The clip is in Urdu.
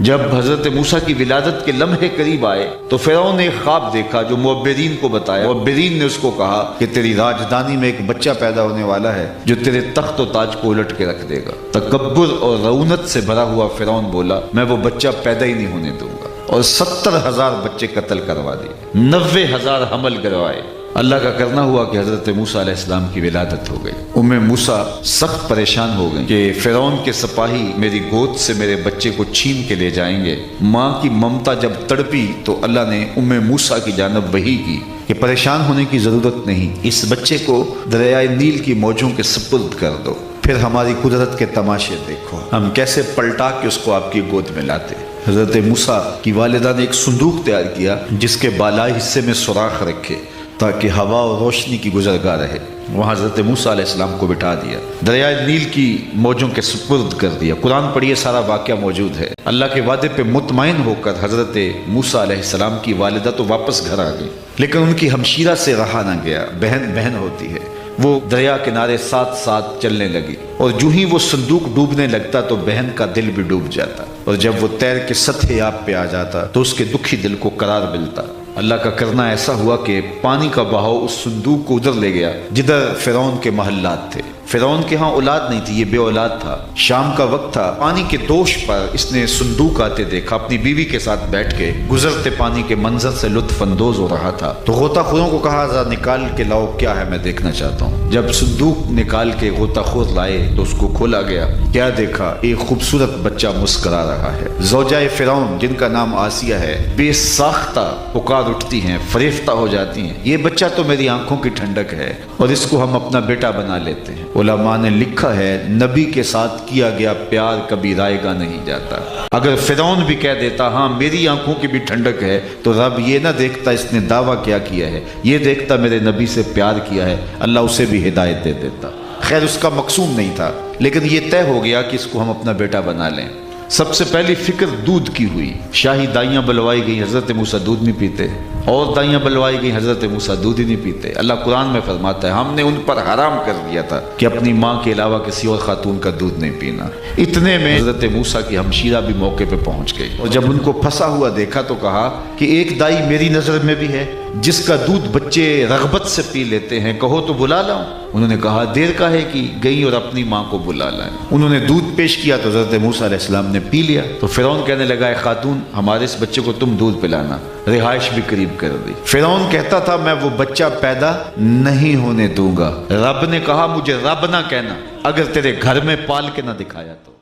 جب حضرت موسیٰ کی ولادت کے لمحے قریب آئے تو فرعون نے ایک خواب دیکھا جو معبرین کو بتایا۔ معبرین نے اس کو کہا کہ تیری راجدانی میں ایک بچہ پیدا ہونے والا ہے جو تیرے تخت و تاج کو الٹ کے رکھ دے گا۔ تکبر اور رعونت سے بھرا ہوا فرعون بولا میں وہ بچہ پیدا ہی نہیں ہونے دوں گا، اور 70,000 بچے قتل کروا دیے، 90,000 حمل گروائے۔ اللہ کا کرنا ہوا کہ حضرت موسیٰ علیہ السلام کی ولادت ہو گئی۔ موسیٰ سخت پریشان ہو گئی کہ فرعون کے سپاہی میری گود سے میرے بچے کو چھین کے لے جائیں گے۔ ماں کی ممتا جب تڑپی تو اللہ نے موسیٰ کی جانب وحی کی کہ پریشان ہونے کی ضرورت نہیں، اس بچے کو دریائے نیل کی موجوں کے سپرد کر دو، پھر ہماری قدرت کے تماشے دیکھو، ہم کیسے پلٹا کے اس کو آپ کی گود میں لاتے۔ حضرت موسیٰ کی والدہ نے ایک صندوق تیار کیا جس کے بالائی حصے میں سوراخ رکھے تاکہ ہوا اور روشنی کی گزرگاہ رہے۔ وہاں حضرت موسیٰ علیہ السلام کو بٹھا دیا، دریائے نیل کی موجوں کے سپرد کر دیا۔ قرآن پڑھیے، سارا واقعہ موجود ہے۔ اللہ کے وعدے پہ مطمئن ہو کر حضرت موسیٰ علیہ السلام کی والدہ تو واپس گھر آ گئی، لیکن ان کی ہمشیرہ سے رہا نہ گیا۔ بہن ہوتی ہے، وہ دریا کنارے ساتھ ساتھ چلنے لگی، اور جو ہی وہ صندوق ڈوبنے لگتا تو بہن کا دل بھی ڈوب جاتا، اور جب وہ تیر کے سطح آب پہ آ جاتا تو اس کے دکھی دل کو قرار ملتا۔ اللہ کا کرنا ایسا ہوا کہ پانی کا بہاؤ اس صندوق کو ادھر لے گیا جدھر فرعون کے محلات تھے۔ فرعون کے ہاں اولاد نہیں تھی، یہ بے اولاد تھا۔ شام کا وقت تھا، پانی کے دوش پر اس نے صندوق آتے دیکھا، اپنی بیوی کے ساتھ بیٹھ کے گزرتے پانی کے منظر سے لطف اندوز ہو رہا تھا۔ تو غوطہ خوروں کو کہا ذرا نکال کے لاؤ، کیا ہے میں دیکھنا چاہتا ہوں۔ جب صندوق نکال کے غوطہ خور لائے تو اس کو کھولا گیا، کیا دیکھا؟ ایک خوبصورت بچہ مسکرا رہا ہے۔ زوجہ فرعون جن کا نام آسیہ ہے بے ساختہ پکار اٹھتی ہیں، فریفتہ ہو جاتی ہیں، یہ بچہ تو میری آنکھوں کی ٹھنڈک ہے اور اس کو ہم اپنا بیٹا بنا لیتے ہیں۔ علماء نے لکھا ہے نبی کے ساتھ کیا گیا پیار کبھی رائے گا نہیں جاتا۔ اگر فرعون بھی کہہ دیتا ہاں میری آنکھوں کی بھی ٹھنڈک ہے، تو رب یہ نہ دیکھتا اس نے دعویٰ کیا ہے، یہ دیکھتا میرے نبی سے پیار کیا ہے، اللہ اسے بھی ہدایت دے دیتا۔ خیر اس کا مقصود نہیں تھا، لیکن یہ طے ہو گیا کہ اس کو ہم اپنا بیٹا بنا لیں۔ سب سے پہلی فکر دودھ کی ہوئی، شاہی دائیاں بلوائی گئی، حضرت موسیٰ دودھ نہیں پیتے، اور دائیاں بلوائی گئی، حضرت موسیٰ دودھ ہی نہیں پیتے۔ اللہ قرآن میں فرماتا ہے ہم نے ان پر حرام کر دیا تھا کہ اپنی ماں کے علاوہ کسی اور خاتون کا دودھ نہیں پینا۔ اتنے میں حضرت موسیٰ کی ہمشیرہ بھی موقع پہ پہنچ گئی، اور جب ان کو پھنسا ہوا دیکھا تو کہا کہ ایک دائی میری نظر میں بھی ہے جس کا دودھ بچے رغبت سے پی لیتے ہیں، کہو تو بلا لاؤں۔ انہوں نے کہا دیر کاہے کی، گئی اور اپنی ماں کو بلا لائیں۔ انہوں نے دودھ پیش کیا تو حضرت موسیٰ علیہ السلام نے پی لیا۔ تو فرعون کہنے لگا اے خاتون ہمارے اس بچے کو تم دودھ پلانا، رہائش بھی قریب کر دی۔ فرعون کہتا تھا میں وہ بچہ پیدا نہیں ہونے دوں گا۔ رب نے کہا مجھے رب نہ کہنا، اگر تیرے گھر میں پال کے نہ دکھایا تو۔